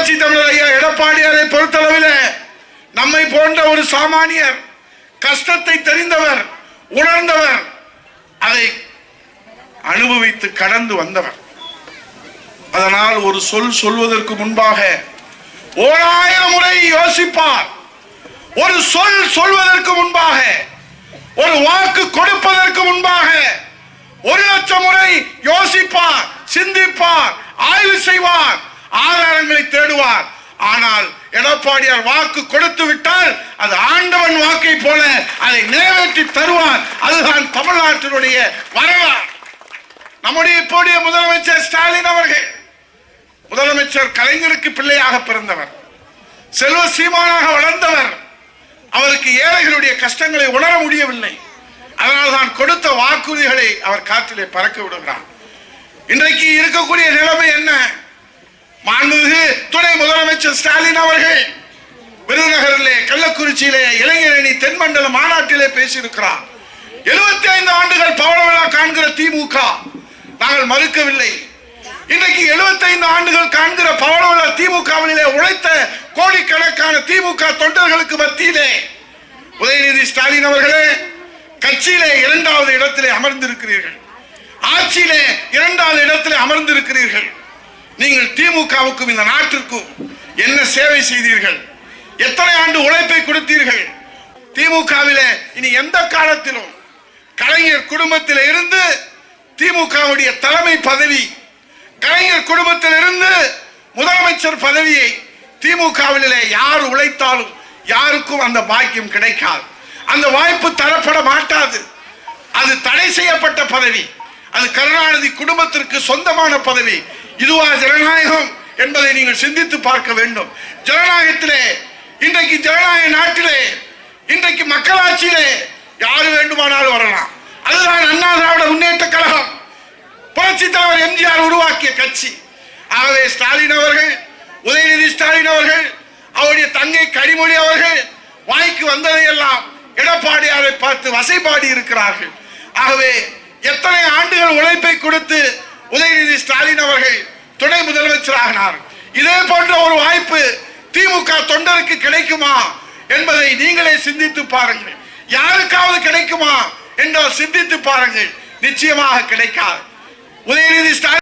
புரட்சி தமிழர் ஐயா எடப்பாடியாரை பொறுத்தளவில் நம்மை போன்ற ஒரு சாமானியர், கஷ்டத்தை தெரிந்தவர், உணர்ந்தவர், அதை அனுபவித்து கடந்து வந்தவர். அதனால் ஒரு சொல்வதற்கு முன்பாக 1000 முறை யோசிப்பார். ஒரு சொல்வதற்கு முன்பாக, ஒரு வாக்கு கொடுப்பதற்கு முன்பாக 1,00,000 முறை யோசிப்பார், சிந்திப்பார், ஆய்வு செய்வார், ஆதாரங்களை தேடுவார். ஆனால் எடப்பாடியார் வாக்கு கொடுத்து விட்டால் அது ஆண்டவன் வாக்கை போல அதை நிறைவேற்றி தருவார். அதுதான் தமிழ்நாட்டினுடைய வரலாறு. நம்முடைய இப்போதைய முதலமைச்சர் ஸ்டாலின் அவர்கள் முதலமைச்சர் கலைஞருக்கு பிள்ளையாக பிறந்தவர், செல்வ சீமானாக வளர்ந்தவர். அவருக்கு ஏழைகளுடைய கஷ்டங்களை உணர முடியவில்லை. அதனால் தான் கொடுத்த வாக்குறுதிகளை அவர் காற்றிலே பறக்க விடுகிறார். இன்றைக்கு இருக்கக்கூடிய நிலைமை என்ன? மாண்புமிகு துணை முதலமைச்சர் ஸ்டாலின் அவர்கள் விருதுநகரிலே, கள்ளக்குறிச்சியிலே இளைஞரணி தென்மண்டல மாநாட்டிலே பேசியிருக்கிறார். 75 ஆண்டுகள் பவள விழா காண்கிற திமுக நாங்கள் மறுக்கவில்லை. இன்றைக்கு 75 ஆண்டுகள் காண்கிற பவள விழா திமுகவிலே உழைத்த கோடிக்கணக்கான திமுக தொண்டர்களுக்கு மத்தியிலே உதயநிதி ஸ்டாலின் அவர்களே, கட்சியிலே 2வது இடத்திலே அமர்ந்திருக்கிறீர்கள், ஆட்சியிலே 2வது இடத்திலே அமர்ந்திருக்கிறீர்கள். நீங்கள் திமுகவுக்கும் இந்த நாட்டிற்கும் என்ன சேவை செய்தீர்கள்? எத்தனை ஆண்டு உழைப்பை கொடுத்தீர்கள்? திமுகவிலே இனி எந்த காலத்திலும் கலைஞர் குடும்பத்தில் இருந்து திமுகவுடைய தலைமை பதவி, கலைஞர் குடும்பத்தில் இருந்து முதலமைச்சர் பதவியை திமுகவிலே யார் உழைத்தாலும் யாருக்கும் அந்த பாக்கியம் கிடைக்காது. அந்த வாய்ப்பு தரப்பட மாட்டாது. அது தடை செய்யப்பட்ட பதவி. அது கருணாநிதி குடும்பத்திற்கு சொந்தமான பதவி. இதுவா ஜனநாயகம் என்பதை நீங்கள் சிந்தித்து பார்க்க வேண்டும். ஜனநாயகத்திலே, இன்றைக்கு ஜனநாயக நாட்டிலே, இன்றைக்கு மக்களாட்சியிலே யாரு வேண்டுமானாலும் வரலாம். அதுதான் அண்ணா திராவிட முன்னேற்ற கழகம், புரட்சி தலைவர் எம்ஜிஆர் உருவாக்கிய கட்சி. ஆகவே ஸ்டாலின் அவர்கள், உதயநிதி ஸ்டாலின் அவர்கள், அவருடைய தங்கை கனிமொழி அவர்கள் வாய்க்கு வந்ததையெல்லாம் எடப்பாடியாரை பார்த்து வசைபாடி இருக்கிறார்கள். ஆகவே எத்தனை ஆண்டுகள் உழைப்பை கொடுத்து உதயநிதி ஸ்டாலின் அவர்கள் துணை முதலமைச்சராகினார். இதே போன்ற ஒரு வாய்ப்பு திமுக தொண்டருக்கு கிடைக்குமா என்பதை நீங்களே சிந்தித்து பாருங்கள். யாருக்காவது கிடைக்குமா என்றால் சிந்தித்து பாருங்கள். நிச்சயமாக கிடைக்காது. உதயநிதி ஸ்டாலின்